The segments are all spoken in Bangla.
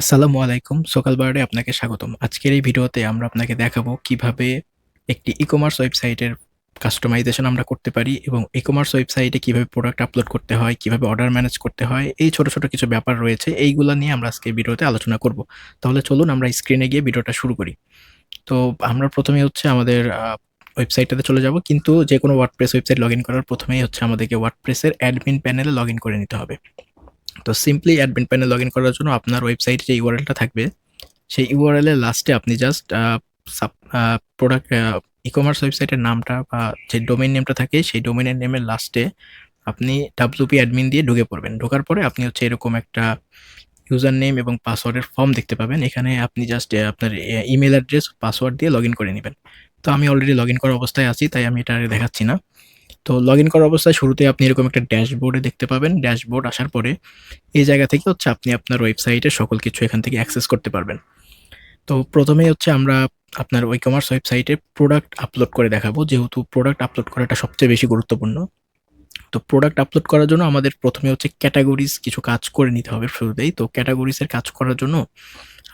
আসসালামু আলাইকুম। সকাল বারডে আপনাকে স্বাগতম। আজকের এই ভিডিওতে আমরা আপনাকে দেখাবো কিভাবে একটি ই-কমার্স ওয়েবসাইটের কাস্টমাইজেশন আমরা করতে পারি এবং ই-কমার্স ওয়েবসাইটে কিভাবে প্রোডাক্ট আপলোড করতে হয়, কিভাবে অর্ডার ম্যানেজ করতে হয়, এই ছোট, ছোট কিছু ব্যাপার রয়েছে। এইগুলা নিয়ে আমরা আজকে ভিডিওতে আলোচনা করব। তাহলে চলুন আমরা স্ক্রিনে গিয়ে ভিডিওটা শুরু করি। তো আমরা ১ম এ হচ্ছে আমাদের ওয়েবসাইটটাতে চলে যাব। কিন্তু যেকোনো ওয়ার্ডপ্রেস ওয়েবসাইট লগইন করার ১ম এই হচ্ছে আমাদেরকে ওয়ার্ডপ্রেসের অ্যাডমিন প্যানেলে লগইন করে নিতে হবে। তো সিম্পলি অ্যাডমিন প্যানেল লগইন করার জন্য আপনার ওয়েবসাইটে যে ইউআরএলটা থাকবে, সেই ইউআরএল এর লাস্টে আপনি জাস্ট সাব প্রোডাক্ট ই-কমার্স ওয়েবসাইটের নামটা বা যে ডোমেইন নেমটা থাকে সেই ডোমেইনের নেমের লাস্টে আপনি WP অ্যাডমিন দিয়ে ঢুকে পড়বেন। ঢোকার পরে আপনি হচ্ছে এরকম একটা ইউজার নেম এবং পাসওয়ার্ডের ফর্ম দেখতে পাবেন। এখানে আপনি জাস্ট আপনার ইমেইল অ্যাড্রেস, পাসওয়ার্ড দিয়ে লগইন করে নিবেন। তো আমি অলরেডি লগইন করা অবস্থায় আছি, তাই আমি এটা আর দেখাচ্ছি না। তো লগইন করা অবস্থায় শুরুতেই আপনি এরকম একটা ড্যাশবোর্ডে দেখতে পাবেন। ড্যাশবোর্ড আসার পরে এই জায়গা থেকে হচ্ছে আপনি আপনার ওয়েবসাইটের সকল কিছু এখান থেকে অ্যাক্সেস করতে পারবেন। তো ১ম এই হচ্ছে আমরা আপনার ই-কমার্স ওয়েবসাইটে প্রোডাক্ট আপলোড করে দেখাবো। যেহেতু প্রোডাক্ট আপলোড করাটা সবচেয়ে বেশি গুরুত্বপূর্ণ। তো প্রোডাক্ট আপলোড করার জন্য আমাদের ১ম এ হচ্ছে ক্যাটেগরিজ কিছু কাজ করে নিতে হবে শুরুতেই। তো ক্যাটেগরিজ এর কাজ করার জন্য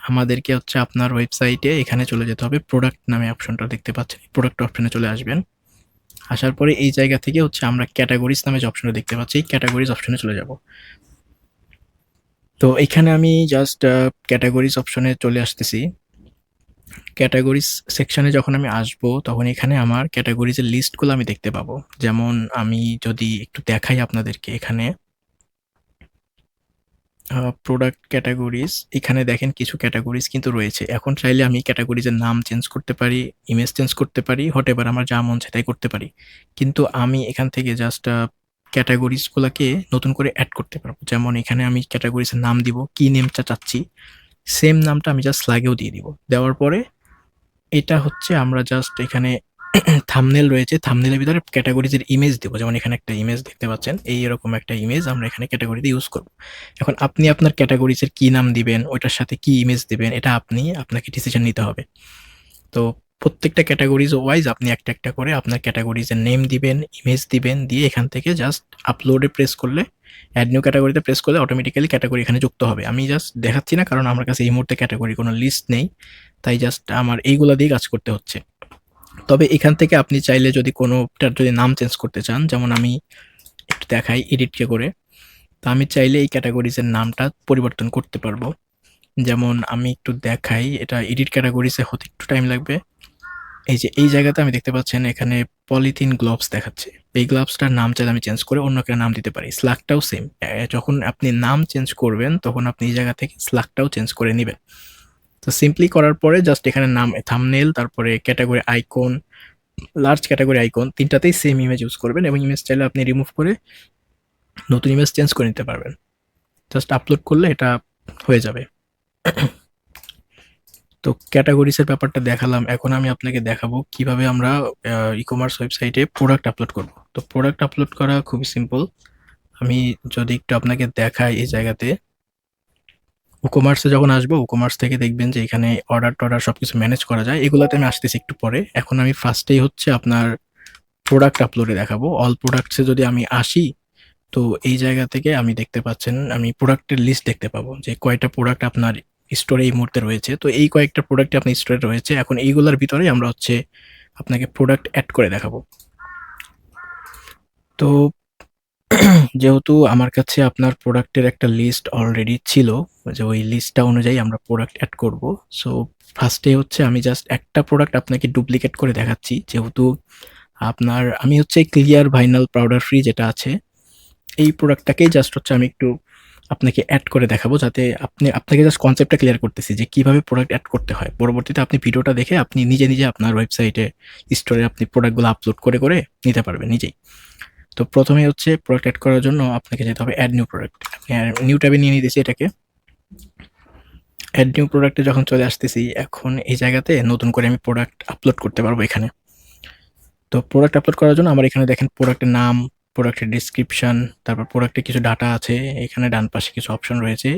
আমাদেরকে হচ্ছে আপনার ওয়েবসাইটে এখানে চলে যেতে হবে। প্রোডাক্ট নামে অপশনটা দেখতে পাচ্ছেন। প্রোডাক্ট অপশনে চলে আসবেন। আসার পরে এই জায়গা থেকে হচ্ছে আমরা ক্যাটেগরিজ নামে যে অপশনটা দেখতে পাচ্ছি, এই ক্যাটেগরিজ অপশনে চলে যাব। তো এখানে আমি জাস্ট ক্যাটেগরিজ অপশনে চলে আসতেছি। ক্যাটেগরিজ সেকশনে যখন আমি আসবো, তখন এখানে আমার ক্যাটেগরিজের লিস্টগুলো আমি দেখতে পাবো। যেমন আমি যদি একটু দেখাই আপনাদেরকে এখানে প্রোডাক্ট ক্যাটেগরিজ, এখানে দেখেন কিছু ক্যাটেগরিজ কিন্তু রয়েছে। এখন চাইলে আমি ক্যাটেগরিজের নাম চেঞ্জ করতে পারি, ইমেজ চেঞ্জ করতে পারি, হোয়াটএভার আমার যা মন চায় তাই করতে পারি। কিন্তু আমি এখান থেকে জাস্ট ক্যাটেগরিজগুলাকে নতুন করে এড করতে পারবো। যেমন এখানে আমি ক্যাটেগরিজের নাম দিব, কি নেমটা চাচ্ছি, সেম নামটা আমি জাস্ট স্ল্যাগেও দিয়ে দিব। দেওয়ার পরে এটা হচ্ছে আমরা জাস্ট এখানে থাম্বনেল রয়েছে। থাম্বনেলের ভিতরে ক্যাটেগরিজের ইমেজ দিব। যেমন এখানে একটা ইমেজ দেখতে পাচ্ছেন। এরকম একটা ইমেজ আমরা এখানে ক্যাটেগরিতে ইউজ করব। এখন আপনি আপনার ক্যাটেগরিজের কি নাম দিবেন, ওইটার সাথে কি ইমেজ দিবেন, এটা আপনাকে ডিসিশন নিতে হবে। তো প্রত্যেকটা ক্যাটেগরিজ ওয়াইজ আপনি একটা, একটা করে আপনার ক্যাটেগরিজের নেম দিবেন, ইমেজ দিবেন, দিয়ে এখান থেকে জাস্ট আপলোডে প্রেস করলে, এড নিউ ক্যাটেগরিতে প্রেস করলে অটোমেটিক্যালি ক্যাটেগরি এখানে যুক্ত হবে। আমি জাস্ট দেখাচ্ছি না কারণ আমার কাছে এই মুহূর্তে ক্যাটেগরি কোনো লিস্ট নেই। তাই জাস্ট আমার এইগুলা দিয়ে কাজ করতে হচ্ছে। তবে এখান থেকে আপনি চাইলে যদি কোনোটার যদি নাম চেঞ্জ করতে চান, যেমন আমি একটু দেখাই এডিটকে করে। তো আমি চাইলে এই ক্যাটেগরিজের নামটা পরিবর্তন করতে পারবো। যেমন আমি একটু দেখাই, এটা এডিট ক্যাটেগরিজে হতে একটু টাইম লাগবে। এই যে এই জায়গাতে আমি দেখতে পাচ্ছেন এখানে পলিথিন গ্লোভস দেখাচ্ছে। এই গ্লোভসটার নাম চাইলে আমি চেঞ্জ করে অন্য একটা নাম দিতে পারি। স্ল্যাগটাও সেম। যখন আপনি নাম চেঞ্জ করবেন তখন আপনি এই জায়গা থেকে স্ল্যাগটাও চেঞ্জ করে নিবেন। তো সিম্পলি করার পরে জাস্ট এখানে নাম, থাম্বনেল, তারপরে category icon, large category icon, ৩ টাতেই সেম ইমেজ ইউজ করবেন এবং ইমেজ চাইলে আপনি রিমুভ করে নতুন ইমেজ চেঞ্জ করে নিতে পারবেন। জাস্ট আপলোড করলে এটা হয়ে যাবে। তো ক্যাটাগরিজ এর ব্যাপারটা দেখালাম। এখন আমি আপনাকে দেখাবো কিভাবে আমরা ই-কমার্স ওয়েবসাইটে প্রোডাক্ট আপলোড করব। তো প্রোডাক্ট আপলোড করা খুবই সিম্পল। আমি যদি একটু আপনাকে দেখাই এই জায়গাতে, ই-কমার্সে যখন আসবো, ই-কমার্স থেকে দেখবেন যে এখানে অর্ডার-টর্ডার সবকিছু ম্যানেজ করা যায়। এগুলাতে আমি আসতেছি একটু পরে। এখন আমি ফার্স্টেই হচ্ছে আপনার প্রোডাক্ট আপলোডে দেখাবো। অল প্রোডাক্টস এ যদি আমি আসি, তো এই জায়গা থেকে আমি দেখতে পাচ্ছেন আমি প্রোডাক্টের লিস্ট দেখতে পাবো যে কয়টা প্রোডাক্ট আপনার স্টোরে এই মুহূর্তে রয়েছে। তো এই কয়েকটা প্রোডাক্ট আপনার স্টোরে রয়েছে। এখন এইগুলার ভিতরে আমরা হচ্ছে আপনাকে প্রোডাক্ট এড করে দেখাবো। তো যেহেতু আমার কাছে আপনার প্রোডাক্টের একটা লিস্ট অলরেডি ছিল, যে ওই লিস্টটা অনুযায়ী আমরা প্রোডাক্ট এড করব। সো ফার্স্টে হচ্ছে আমি জাস্ট একটা প্রোডাক্ট আপনাকে ডুপ্লিকেট করে দেখাচ্ছি। যেহেতু আমি হচ্ছে ক্লিয়ার ভাইনাল পাউডার ফ্রি যেটা আছে, এই প্রোডাক্টটাকেই জাস্ট হচ্ছে আমি একটু আপনাকে এড করে দেখাবো, যাতে আপনাকে জাস্ট কনসেপ্টটা ক্লিয়ার করতেছি যে কিভাবে প্রোডাক্ট এড করতে হয়। পরবর্তীতে আপনি ভিডিওটা দেখে আপনি নিজে, নিজে আপনার ওয়েবসাইটে, স্টোরে আপনি প্রোডাক্টগুলো আপলোড করে, করে নিতে পারবেন নিজেই। তো ১ম এ হচ্ছে প্রোডাক্ট এড করার জন্য আপনাকে যেতে হবে এড নিউ প্রোডাক্ট। নিউ ট্যাবে নিয়ে নিতেছি এটাকে। এড নিউ প্রোডাক্টে যখন চলে আসতেছি, এখন এই জায়গাতে নতুন করে আমি প্রোডাক্ট আপলোড করতে পারবো এখানে। তো প্রোডাক্ট আপলোড করার জন্য আমার এখানে দেখেন প্রোডাক্টের নাম, প্রোডাক্টের ডেসক্রিপশন, তারপর প্রোডাক্টের কিছু ডাটা আছে। এখানে ডান পাশে কিছু অপশন রয়েছে।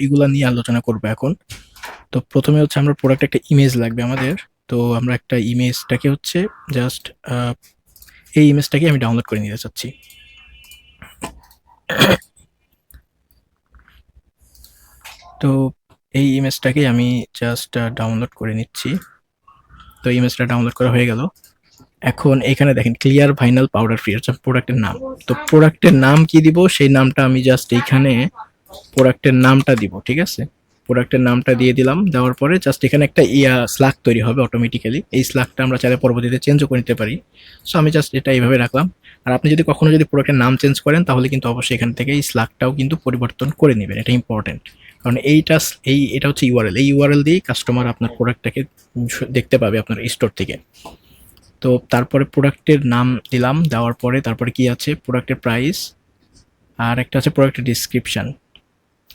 এগুলা নিয়ে আলোচনা করব এখন। তো ১ম এ হচ্ছে আমরা প্রোডাক্টের একটা ইমেজ লাগবে আমাদের। তো আমরা একটা ইমেজটাকে হচ্ছে জাস্ট আ এই ইমেজটাকে আমি ডাউনলোড করে নিতে চাচ্ছি। তো এই ইমেজটাকে আমি জাস্ট ডাউনলোড করে নিচ্ছি। তো ইমেজটা ডাউনলোড করা হয়ে গেল। এখন এখানে দেখেন ক্লিয়ার ভাইনাল পাউডার ফ্রি হচ্ছে প্রোডাক্টের নাম। তো প্রোডাক্টের নাম কি দিব, সেই নামটা আমি জাস্ট এইখানে প্রোডাক্টের নামটা দিব, ঠিক আছে? প্রোডাক্টের নামটা দিয়ে দিলাম। দেওয়ার পরে জাস্ট এখানে একটা স্ল্যাগ তৈরি হবে অটোমেটিক্যালি। এই স্ল্যাগটা আমরা চাইলে পরবর্তীতে চেঞ্জও করে নিতে পারি। সো আমি জাস্ট এটা এইভাবে রাখলাম। আর আপনি যদি কখনো যদি প্রোডাক্টের নাম চেঞ্জ করেন তাহলে কিন্তু অবশ্যই এখান থেকে এই স্ল্যাগটাও কিন্তু পরিবর্তন করে নেবেন, এটা ইম্পর্টেন্ট। কারণ এটা হচ্ছে ইউআরএল, এই ইউআরএল দিয়ে কাস্টমার আপনার প্রোডাক্টটাকে দেখতে পাবে আপনার স্টোর থেকে। তো তারপরে প্রোডাক্টের নাম দিলাম, দেওয়ার পরে তারপরে কি আছে প্রোডাক্টের প্রাইস, আর একটা আছে প্রোডাক্টের ডিসক্রিপশন।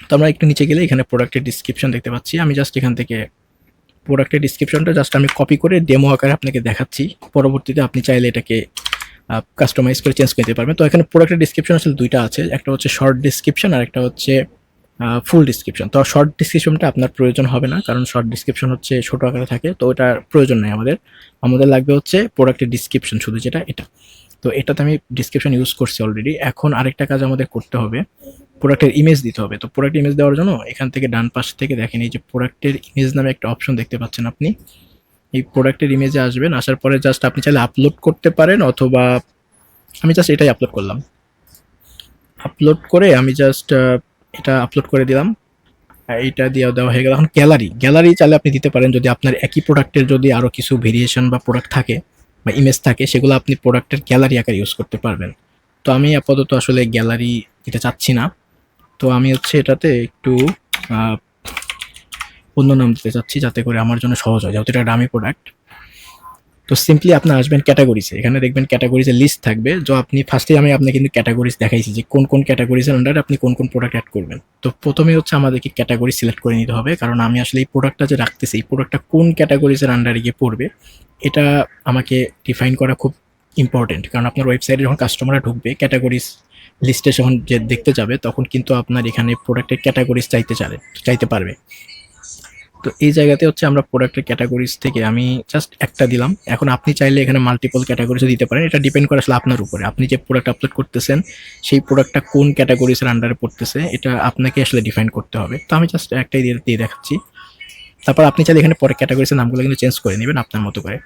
তো আমরা একটু নিচে গেলে এখানে প্রোডাক্টের ডিসক্রিপশন দেখতে পাচ্ছি। আমি জাস্ট এখান থেকে প্রোডাক্টের ডিসক্রিপশনটা জাস্ট আমি কপি করে ডেমো আকারে আপনাকে দেখাচ্ছি। পরবর্তীতে আপনি চাইলে এটাকে কাস্টমাইজ করে চেঞ্জ করতে পারবেন। তো এখানে প্রোডাক্টের ডিসক্রিপশন আসলে দুইটা আছে, একটা হচ্ছে শর্ট ডিসক্রিপশন আর একটা হচ্ছে ফুল ডিসক্রিপশন। তো শর্ট ডিসক্রিপশনটা আপনার প্রয়োজন হবে না, কারণ শর্ট ডিসক্রিপশন হচ্ছে ছোট আকারে থাকে, তো ওটার প্রয়োজন নেই আমাদের। আমাদের লাগবে হচ্ছে প্রোডাক্টের ডিসক্রিপশন শুধু, যেটা এটা। তো এটাতে আমি ডিসক্রিপশন ইউজ করছি অলরেডি। এখন আরেকটা কাজ আমাদের করতে হবে, প্রোডাক্টের ইমেজ দিতে হবে। তো প্রোডাক্ট ইমেজ দেওয়ার জন্য এখান থেকে ডান পাশ থেকে দেখেন এই যে প্রোডাক্টের ইমেজ নামে একটা অপশন দেখতে পাচ্ছেন আপনি। এই প্রোডাক্টের ইমেজে আসবেন, আসার পরে জাস্ট আপনি চাইলে আপলোড করতে পারেন, অথবা আমি জাস্ট এটাই আপলোড করলাম। আপলোড করে আমি জাস্ট এটা আপলোড করে দিলাম। এইটা দিয়ে দেওয়া হয়ে গেল। এখন গ্যালারি চাইলে আপনি দিতে পারেন, যদি আপনার একই প্রোডাক্টের যদি আরও কিছু ভেরিয়েশন বা প্রোডাক্ট থাকে বা ইমেজ থাকে, সেগুলো আপনি প্রোডাক্টের গ্যালারি আকারে ইউজ করতে পারবেন। তো আমি আপাতত আসলে গ্যালারি এটা চাচ্ছি না। তো আমি হচ্ছে এটাতে একটু অন্য নাম দিতে চাচ্ছি, যাতে করে আমার জন্য সহজ হয়, যেহেতু এটা দামি প্রোডাক্ট। তো সিম্পলি আপনি আসবেন ক্যাটাগরিজে, এখানে দেখবেন ক্যাটাগরিজের লিস্ট থাকবে। তো আপনি ফার্স্টে আমি আপনাকে কিন্তু ক্যাটাগরিজ দেখাইছি যে কোন কোন ক্যাটাগরিজের আন্ডারে আপনি কোন কোন প্রোডাক্ট অ্যাড করবেন। তো প্রথমে হচ্ছে আমাদেরকে ক্যাটাগরি সিলেক্ট করে নিতে হবে, কারণ আমি আসলে এই প্রোডাক্টটা যে রাখতেছি, এই প্রোডাক্টটা কোন ক্যাটাগরিজের আন্ডারে গিয়ে পড়বে এটা আমাকে ডিফাইন করা খুব ইম্পর্টেন্ট। কারণ আপনার ওয়েবসাইটে যখন কাস্টমাররা ঢুকবে ক্যাটাগরিজ লিস্টে যখন যে দেখতে যাবে, তখন কিন্তু আপনার এখানে প্রোডাক্টের ক্যাটাগরিজ চাইতে পারবে। তো এই জায়গাতে হচ্ছে আমরা প্রোডাক্টের ক্যাটাগরিজ থেকে আমি জাস্ট একটা দিলাম। এখন আপনি চাইলে এখানে মাল্টিপল ক্যাটাগরিজও দিতে পারেন, এটা ডিপেন্ড করে আসলে আপনার উপরে। আপনি যে প্রোডাক্ট আপলোড করতেছেন সেই প্রোডাক্টটা কোন ক্যাটাগরিজের আন্ডারে পড়তেছে, এটা আপনাকে আসলে ডিফাইন করতে হবে। তো আমি জাস্ট একটাই দিয়ে দেখাচ্ছি। তারপর আপনি চাইলে এখানে পরে ক্যাটাগরিজের নামগুলো কিন্তু চেঞ্জ করে নেবেন আপনার মতো করে।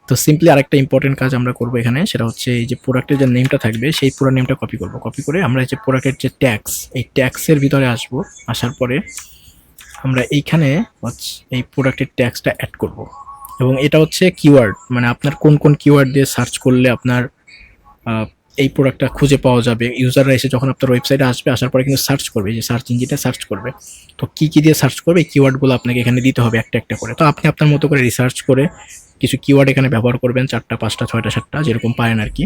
তো সিম্পলি আরেকটা ইম্পর্টেন্ট কাজ আমরা করবো এখানে, সেটা হচ্ছে এই যে প্রোডাক্টের যে নেমটা থাকবে সেই পুরো নেমটা কপি করবো। কপি করে আমরা এই যে প্রোডাক্টের যে ট্যাক্স, এই ট্যাক্সের ভিতরে আসবো। আসার পরে আমরা এইখানে এই প্রোডাক্টের ট্যাক্সটা অ্যাড করব। এবং এটা হচ্ছে কিওয়ার্ড, মানে আপনার কোন কোন কিওয়ার্ড দিয়ে সার্চ করলে আপনার এই প্রোডাক্টটা খুঁজে পাওয়া যাবে। ইউজাররা এসে যখন আপনার ওয়েবসাইটে আসবে, আসার পরে কিন্তু সার্চ করবে, যে সার্চ ইঞ্জিনটা সার্চ করবে। তো কী দিয়ে সার্চ করবে, এই কিওয়ার্ডগুলো আপনাকে এখানে দিতে হবে একটা একটা করে। তো আপনি আপনার মতো করে রিসার্চ করে কিছু কিওয়ার্ড এখানে ব্যবহার করবেন, 4টা 5টা 6টা 7টা যেরকম পারেন আর কি।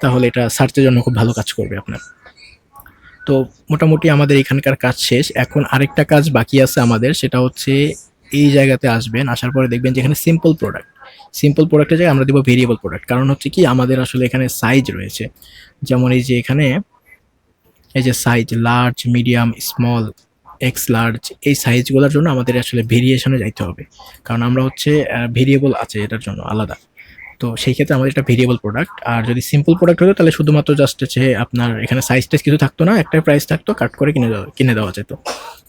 তাহলে এটা সার্চের জন্য খুব ভালো কাজ করবে আপনার। তো মোটামুটি আমাদের এখানকার কাজ শেষ। এখন আরেকটা কাজ বাকি আছে আমাদের, সেটা হচ্ছে এই জায়গাতে আসবেন। আসার পরে দেখবেন যে এখানে সিম্পল প্রোডাক্টের জায়গায় আমরা দিব ভেরিয়েবল প্রোডাক্ট। কারণ হচ্ছে কি, আমাদের আসলে এখানে সাইজ রয়েছে। যেমন এই যে এখানে এই যে size large, medium, small, x large, এই সাইজগুলোর জন্য আমাদের আসলে ভেরিয়েশনে যাইতে হবে। কারণ আমরা হচ্ছে ভেরিয়েবল আছে এটার জন্য আলাদা। তো সেই ক্ষেত্রে আমাদের এটা ভেরিয়েবল প্রোডাক্ট। আর যদি সিম্পল প্রোডাক্ট হতো তাহলে শুধুমাত্র জাস্ট হচ্ছে আপনার এখানে সাইজ টাইজ কিছু থাকতো না, একটা প্রাইস থাকতো, কাট করে কিনে দেওয়া যেত।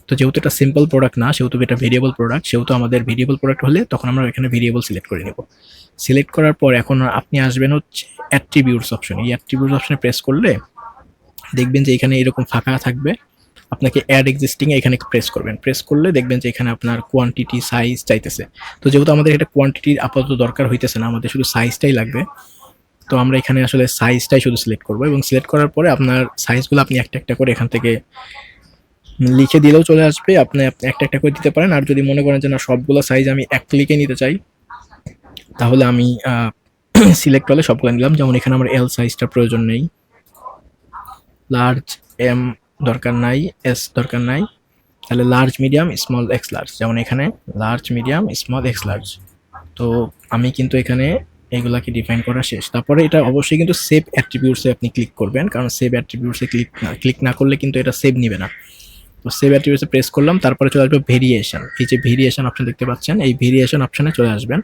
তো যেহেতু এটা সিম্পল প্রোডাক্ট না, সেহেতু এটা ভেরিয়েবল প্রোডাক্ট, সেহেতু আমাদের ভেরিয়েবল প্রোডাক্ট হলে তখন আমরা এখানে ভেরিয়েবল সিলেক্ট করে নেব। সিলেক্ট করার পর এখন আপনি আসবেন হচ্ছে অ্যাট্রিবিউটস অপশন। এই অ্যাট্রিবিউটস অপশনে প্রেস করলে দেখবেন যে এখানে এরকম ফাঁকা থাকবে। আপনাকে অ্যাড এক্সিস্টিং এখানে প্রেস করবেন। প্রেস করলে দেখবেন যে এখানে আপনার কোয়ান্টিটি সাইজ চাইতেছে। তো যেহেতু আমাদের এটা কোয়ান্টিটির আপাতত দরকার হইতেছে না, আমাদের শুধু সাইজটাই লাগবে। তো আমরা এখানে আসলে সাইজটাই শুধু সিলেক্ট করবো, এবং সিলেক্ট করার পরে আপনার সাইজগুলো আপনি একটা একটা করে এখান থেকে লিখে দিলেও চলে আসবে। আপনি একটা একটা করে দিতে পারেন। আর যদি মনে করেন যে না, সবগুলো সাইজ আমি এক ক্লিকে নিতে চাই, তাহলে আমি সিলেক্ট হলে সবগুলো নিলাম। যেমন এখানে আমার এল সাইজটা প্রয়োজন নেই, লার্জ এম দরকার নাই, এস দরকার নাই, তাহলে large, medium, small, x large. যেমন এখানে large, medium, small, x large. তো আমি কিন্তু এখানে এইগুলাকে ডিফাইন করা শেষ। তারপরে এটা অবশ্যই কিন্তু সেভ অ্যাট্রিবিউটসে আপনি ক্লিক করবেন, কারণ সেভ অ্যাট্রিবিউটসে ক্লিক না করলে কিন্তু এটা সেভ নিবে না। তো সেভ অ্যাট্রিবিউটসে প্রেস করলাম, তারপরে চলে আসবে ভেরিয়েশন। এই যে ভেরিয়েশন অপশন দেখতে পাচ্ছেন, এই ভেরিয়েশন অপশনে চলে আসবেন।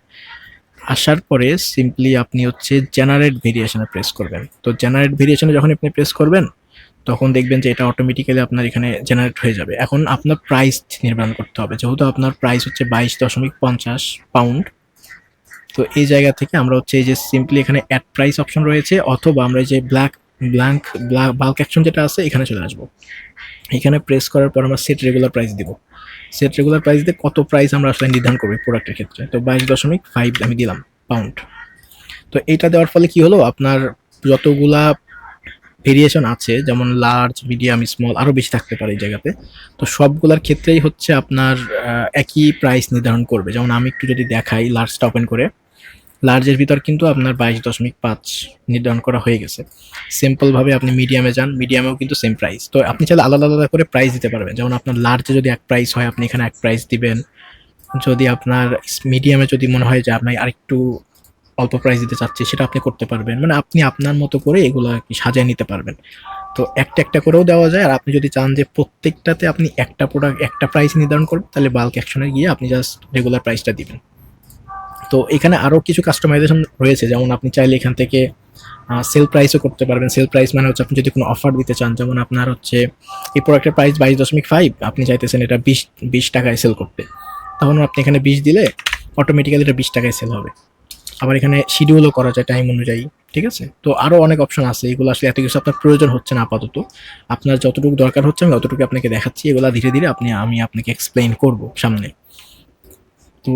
আসার পরে সিম্পলি আপনি হচ্ছে জেনারেট ভেরিয়েশনে প্রেস করবেন। তো জেনারেট ভেরিয়েশনে যখন আপনি প্রেস করবেন, তখন দেখবেন যে এটা অটোমেটিক্যালি আপনার এখানে জেনারেট হয়ে যাবে। এখন আপনার প্রাইস নির্ধারণ করতে হবে। যেহেতু আপনার প্রাইস হচ্ছে 22.50 পাউন্ড। তো এই জায়গা থেকে আমরা হচ্ছে এই যে সিম্পলি এখানে অ্যাড প্রাইস অপশন রয়েছে, অথবা আমরা এই যে ব্ল্যাঙ্ক বাল্ক অ্যাকশন যেটা আছে এখানে চলে আসবো। এখানে প্রেস করার পর আমরা সেট রেগুলার প্রাইস দিব। সেট রেগুলার প্রাইস দিয়ে কত প্রাইস আমরা আসলে নির্ধারণ করবো প্রোডাক্টের ক্ষেত্রে। তো 22.5 আমি দিলাম পাউন্ড। তো এইটা দেওয়ার ফলে কি হলো, আপনার যতগুলা ভেরিয়েশন আছে, যেমন লার্জ, মিডিয়াম, স্মল, আরও বেশি থাকতে পারে এই জায়গাতে। তো সবগুলার ক্ষেত্রেই হচ্ছে আপনার একই প্রাইস নির্ধারণ করবে। যেমন আমি একটু যদি দেখাই, লার্জটা ওপেন করে, লার্জের ভিতর কিন্তু আপনার 22.5 নির্ধারণ করা হয়ে গেছে। সিম্পলভাবে আপনি মিডিয়ামে যান, মিডিয়ামেও কিন্তু সেম প্রাইস। তো আপনি চাইলে আলাদা আলাদা করে প্রাইস দিতে পারবেন। যেমন আপনার লার্জে যদি এক প্রাইস হয়, আপনি এখানে এক প্রাইস দিবেন। যদি আপনার মিডিয়ামে যদি মনে হয় যে আপনি আরেকটু অল্প প্রাইস দিতে চাচ্ছি, সেটা আপনি করতে পারবেন। মানে আপনি আপনার মতো করে এগুলো সাজিয়ে নিতে পারবেন। তো একটা একটা করেও দেওয়া যায়। আর আপনি যদি চান যে প্রত্যেকটাতে আপনি একটা প্রোডাক্ট একটা প্রাইস নির্ধারণ করবেন, তাহলে বাল্ক অ্যাকশনে গিয়ে আপনি জাস্ট রেগুলার প্রাইসটা দিবেন। তো এখানে আরও কিছু কাস্টমাইজেশন রয়েছে। যেমন আপনি চাইলে এখান থেকে সেল প্রাইসও করতে পারবেন। সেল প্রাইস মানে হচ্ছে আপনি যদি কোনো অফার দিতে চান, যেমন আপনার হচ্ছে এই প্রোডাক্টের প্রাইস 22.5, আপনি চাইতেছেন এটা 20 টাকায় সেল করতে, তখন আপনি এখানে 20 দিলে অটোমেটিক্যালি এটা 20 টাকায় সেল হবে। আবার এখানে শিডিউলও করা যায় টাইম অনুযায়ী। ঠিক আছে? তো আরও অনেক অপশন আছে। এগুলো আসলে এত কিছু আপনার প্রয়োজন হচ্ছে না আপাতত। আপনার যতটুকু দরকার হচ্ছে আমি অতটুকু আপনাকে দেখাচ্ছি। এগুলা ধীরে ধীরে আমি আপনাকে এক্সপ্লেইন করব সামনে। তো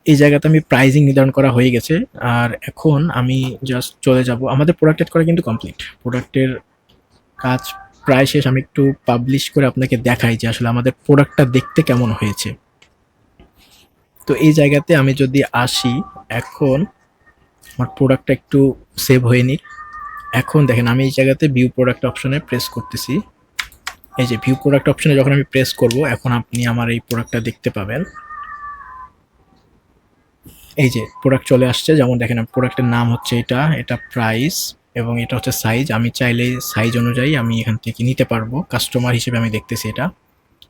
এই জায়গাতে আমি প্রাইজিং নির্ধারণ করা হয়ে গেছে। আর এখন আমি জাস্ট চলে যাব। আমাদের প্রোডাক্ট এড করা কিন্তু কমপ্লিট। প্রোডাক্টের কাজ প্রায় শেষ। আমি একটু পাবলিশ করে আপনাকে দেখাই যে আসলে আমাদের প্রোডাক্টটা দেখতে কেমন হয়েছে। তো এই জায়গাতে আমি যদি আসি, এখন আমার প্রোডাক্টটা একটু সেভ হয়ে নিক। এখন দেখেন আমি এই জায়গাতে ভিউ প্রোডাক্ট অপশনে প্রেস করতেছি। এই যে ভিউ প্রোডাক্ট অপশনে যখন আমি প্রেস করব, এখন আপনি আমার এই প্রোডাক্টটা দেখতে পাবেন। এই যে প্রোডাক্ট চলে আসছে। যেমন দেখেন প্রোডাক্টের নাম হচ্ছে এটা প্রাইস, এবং এটা হচ্ছে সাইজ। আমি চাইলে সাইজ অনুযায়ী আমি এখান থেকে নিতে পারবো। কাস্টমার হিসেবে আমি দেখতেছি এটা।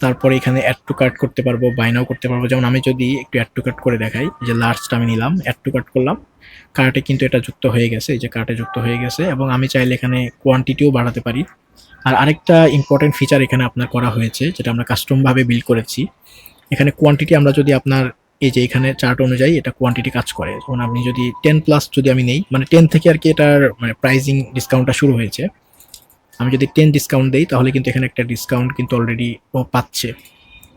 তারপরে এখানে অ্যাড টু কার্ট করতে পারবো, বাই নাও করতে পারবো। যেমন আমি যদি একটু অ্যাড টু কার্ট করে দেখাই, যে লার্জটা আমি নিলাম, অ্যাড টু কার্ট করলাম, কার্টে কিন্তু এটা যুক্ত হয়ে গেছে। এই যে কার্টে যুক্ত হয়ে গেছে, এবং আমি চাইলে এখানে কোয়ান্টিটিও বাড়াতে পারি। আর আরেকটা ইম্পর্টেন্ট ফিচার এখানে আপনার করা হয়েছে, যেটা আমরা কাস্টমভাবে বিল্ড করেছি। এখানে কোয়ান্টিটি আমরা যদি আপনার এই যে এখানে চার্ট অনুযায়ী এটা কোয়ান্টিটি কাজ করে। যেমন আপনি যদি 10+ যদি আমি নেই, মানে 10 থেকে আর কি এটার মানে প্রাইজিং ডিসকাউন্টটা শুরু হয়েছে। আমি যদি 10 ডিসকাউন্ট দেই, তাহলে কিন্তু এখানে একটা ডিসকাউন্ট কিন্তু অলরেডি ও পাচ্ছে।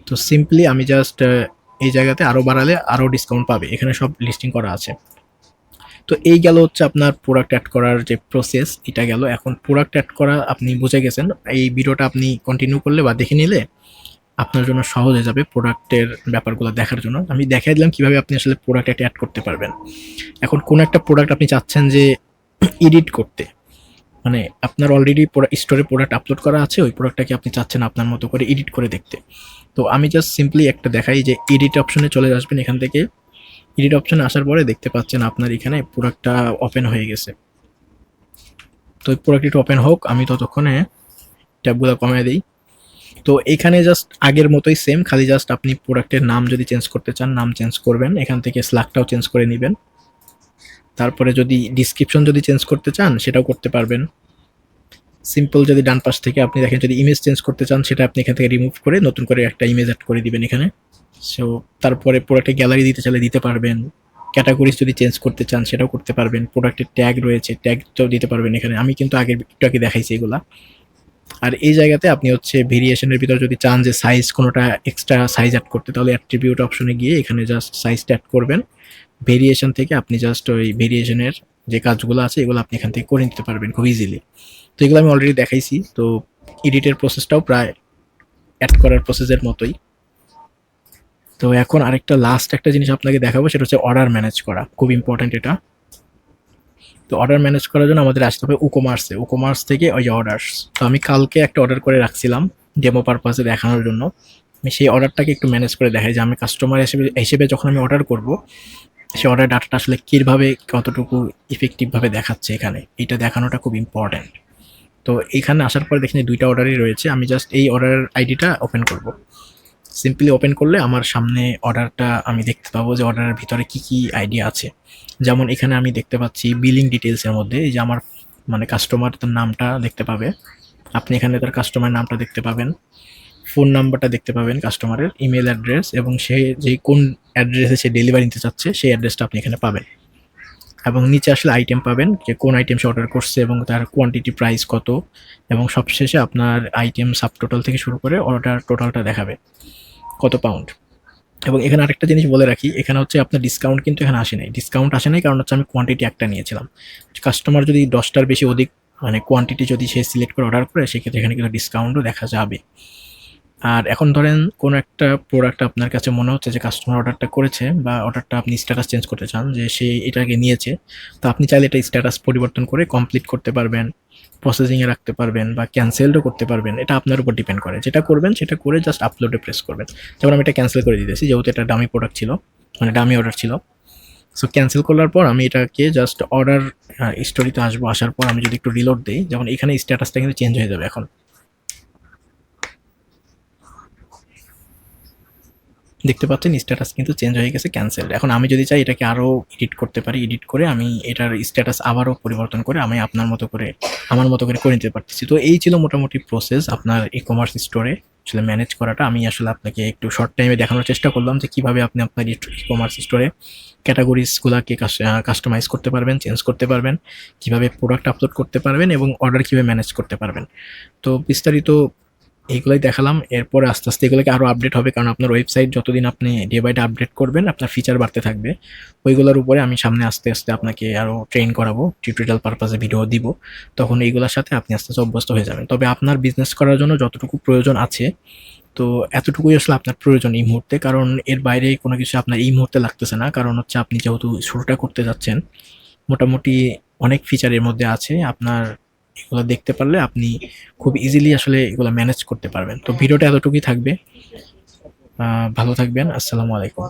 তো সিম্পলি আমি জাস্ট এই জায়গাতে আরও বাড়ালে আরও ডিসকাউন্ট পাবে। এখানে সব লিস্টিং করা আছে। তো এই গেল হচ্ছে আপনার প্রোডাক্ট অ্যাড করার যে প্রসেস, এটা গেল। এখন প্রোডাক্ট অ্যাড করা আপনি বুঝে গেছেন। এই ভিডিওটা আপনি কন্টিনিউ করলে বা দেখে নিলে আপনার জন্য সহজ হয়ে যাবে প্রোডাক্টের ব্যাপারগুলো দেখার জন্য। আমি দেখাই দিলাম কিভাবে আপনি আসলে প্রোডাক্ট একটা অ্যাড করতে পারবেন। এখন কোন একটা প্রোডাক্ট আপনি চাচ্ছেন যে এডিট করতে, মানে আপনার অলরেডি স্টোরে প্রোডাক্ট আপলোড করা আছে, ওই প্রোডাক্টটাকে আপনি চাচ্ছেন আপনার মতো করে এডিট করে দেখতে। তো আমি জাস্ট সিম্পলি একটা দেখাই, যে এডিট অপশনে চলে আসবেন। এখান থেকে এডিট অপশনে আসার পরে দেখতে পাচ্ছেন আপনার এখানে প্রোডাক্টটা ওপেন হয়ে গেছে। তো ওই প্রোডাক্টটি ওপেন হোক, আমি ততক্ষণে ট্যাবগুলো কমিয়ে দিই। তো এখানে জাস্ট আগের মতোই সেম, খালি জাস্ট আপনি প্রোডাক্টের নাম যদি চেঞ্জ করতে চান, নাম চেঞ্জ করবেন। এখান থেকে স্ল্যাগটাও চেঞ্জ করে নেবেন। তারপরে যদি ডিসক্রিপশন যদি চেঞ্জ করতে চান, সেটাও করতে পারবেন। সিম্পল যদি ডান পাশ থেকে আপনি দেখেন, যদি ইমেজ চেঞ্জ করতে চান, সেটা আপনি এখান থেকে রিমুভ করে নতুন করে একটা ইমেজ অ্যাড করে দিবেন এখানে। সো তারপরে প্রোডাক্টের গ্যালারি দিতে চাইলে দিতে পারবেন। ক্যাটাগরিজ যদি চেঞ্জ করতে চান, সেটাও করতে পারবেন। প্রোডাক্টের ট্যাগ রয়েছে, ট্যাগটাও দিতে পারবেন এখানে। আমি কিন্তু একটু আগে দেখাইছি এগুলা। আর এই জায়গাতে আপনি হচ্ছে ভেরিয়েশনের ভিতর যদি চান যে সাইজ কোনোটা এক্সট্রা সাইজ অ্যাড করতে, তাহলে অ্যাট্রিবিউট অপশনে গিয়ে এখানে জাস্ট সাইজটা অ্যাড করবেন। ভেরিয়েশন থেকে আপনি জাস্ট ওই ভেরিয়েশনের যে কাজগুলো আছে, এগুলো আপনি এখান থেকে করে নিতে পারবেন খুব ইজিলি। তো এগুলো আমি অলরেডি দেখাইছি। তো এডিটের প্রসেসটাও প্রায় অ্যাড করার প্রসেসের মতোই। তো এখন আরেকটা লাস্ট একটা জিনিস আপনাকে দেখাবো, সেটা হচ্ছে অর্ডার ম্যানেজ করা। খুব ইম্পর্টেন্ট এটা। তো অর্ডার ম্যানেজ করার জন্য আমাদের আসতে হবে উকোমার্সে। উকোমার্স থেকে ওই অর্ডার্স। তো আমি কালকে একটা অর্ডার করে রাখছিলাম ডেমো পারপাসে দেখানোর জন্য। আমি সেই অর্ডারটাকে একটু ম্যানেজ করে দেখাই, যে আমি কাস্টমার হিসেবে যখন আমি অর্ডার করব, সেই অর্ডার ডাটাটা আসলে কীভাবে কতটুকু ইফেক্টিভভাবে দেখাচ্ছে এখানে, এটা দেখানোটা খুব ইম্পর্ট্যান্ট। তো এখানে আসার পরে দেখেন 2টা অর্ডারই রয়েছে। আমি জাস্ট এই অর্ডারের আইডিটা ওপেন করব। সিম্পলি ওপেন করলে আমার সামনে অর্ডারটা আমি দেখতে পাবো, যে অর্ডারের ভিতরে কি কি আইডি আছে। যেমন এখানে আমি দেখতে পাচ্ছি বিলিং ডিটেলসের মধ্যে এই যে আমার মানে কাস্টমার তার নামটা দেখতে পাবে। আপনি এখানে তার কাস্টমার নামটা দেখতে পাবেন, ফোন নাম্বারটা দেখতে পাবেন কাস্টমারের, ইমেইল অ্যাড্রেস এবং সে যে কোন অ্যাড্রেসে সে ডেলিভারি নিতে চাচ্ছে সেই অ্যাড্রেসটা আপনি এখানে পাবেন। এবং নিচে আসলে আইটেম পাবেন যে কোন আইটেম সে অর্ডার করছে এবং তার কোয়ান্টিটি প্রাইস কত, এবং সবশেষে আপনার আইটেম সাবটোটাল থেকে শুরু করে অর্ডার টোটালটা দেখাবে কত পাউন্ড। এবং এখানে আরেকটা জিনিস বলে রাখি, এখানে হচ্ছে আপনার ডিসকাউন্ট কিন্তু এখানে আসে নাই। ডিসকাউন্ট আসে নাই কারণ হচ্ছে আমি কোয়ান্টিটি একটা নিয়েছিলাম। কাস্টমার যদি 10টার বেশি অধিক মানে কোয়ান্টিটি যদি সে সিলেক্ট করে অর্ডার করে সেক্ষেত্রে এখানে কিন্তু ডিসকাউন্টও দেখা যাবে। আর এখন ধরেন কোনো একটা প্রোডাক্ট আপনার কাছে মনে হচ্ছে যে কাস্টমার অর্ডারটা করেছে বা অর্ডারটা আপনি স্ট্যাটাস চেঞ্জ করতে চান যে সে এটাকে নিয়েছে, তো আপনি চাইলে এটা স্ট্যাটাস পরিবর্তন করে কমপ্লিট করতে পারবেন, প্রসেসিংয়ে রাখতে পারবেন বা ক্যান্সেলও করতে পারবেন। এটা আপনার উপর ডিপেন্ড করে। যেটা করবেন সেটা করে জাস্ট আপলোডে প্রেস করবেন। যেমন আমি এটা ক্যান্সেল করে দিতেছি যেহেতু এটা ডামি প্রোডাক্ট ছিল, মানে ডামি অর্ডার ছিল। সো ক্যান্সেল করার পর আমি এটাকে জাস্ট অর্ডার স্টোরিতে আসবো, আসার পর আমি যদি একটু রিলোড দিই, যেমন এখানে স্ট্যাটাসটা কিন্তু চেঞ্জ হয়ে যাবে এখন। দেখতে পাচ্ছেন স্ট্যাটাস কিন্তু চেঞ্জ হয়ে গেছে, ক্যান্সেলড। এখন আমি যদি চাই এটাকে আরও এডিট করতে পারি, এডিট করে আমি এটার স্ট্যাটাস আবারও পরিবর্তন করে আমি আপনার মতো করে আমার মতো করে নিতে পারতেছি। তো এই ছিল মোটামুটি প্রসেস আপনার ই-কমার্স স্টোরে আসলে ম্যানেজ করাটা। আমি আসলে আপনাকে একটু শর্ট টাইমে দেখানোর চেষ্টা করলাম যে কিভাবে আপনি আপনার ই-কমার্স স্টোরে ক্যাটাগরিজগুলাকে কাস্টমাইজ করতে পারবেন, চেঞ্জ করতে পারবেন, কিভাবে প্রোডাক্ট আপলোড করতে পারবেন এবং অর্ডার কিভাবে ম্যানেজ করতে পারবেন। তো বিস্তারিত এইগুলাই দেখালাম। এরপরে আস্তে, আস্তে এগুলোকে আরো আপডেট হবে কারণ আপনার ওয়েবসাইট যতদিন আপনি ডে বাই ডে আপডেট করবেন আপনার ফিচার বাড়তে থাকবে। ওইগুলোর উপরে আমি সামনে আস্তে, আস্তে আপনাকে আরো ট্রেন করাবো। টিউটোরিয়াল পারপাজে ভিডিও দিব। তখন এইগুলার সাথে আপনি আস্তে, আস্তে অভ্যস্ত হয়ে যাবেন। তবে আপনার বিজনেস করার জন্য যতটুকু প্রয়োজন আছে, তো এতটুকুই আসলে আপনার প্রয়োজন এই মুহূর্তে। কারণ এর বাইরে কোনো কিছু আপনার এই মুহূর্তে লাগতেছে না। কারণ হচ্ছে আপনি যেহেতু শুরুটা করতে যাচ্ছেন, মোটামুটি অনেক ফিচার এর মধ্যে আছে। আপনার এগুলো দেখতে পারলে আপনি খুব ইজিলি আসলে এগুলো ম্যানেজ করতে পারবেন। তো ভিডিওটা এতটুকুই থাকবে। ভালো থাকবেন। আসসালামু আলাইকুম।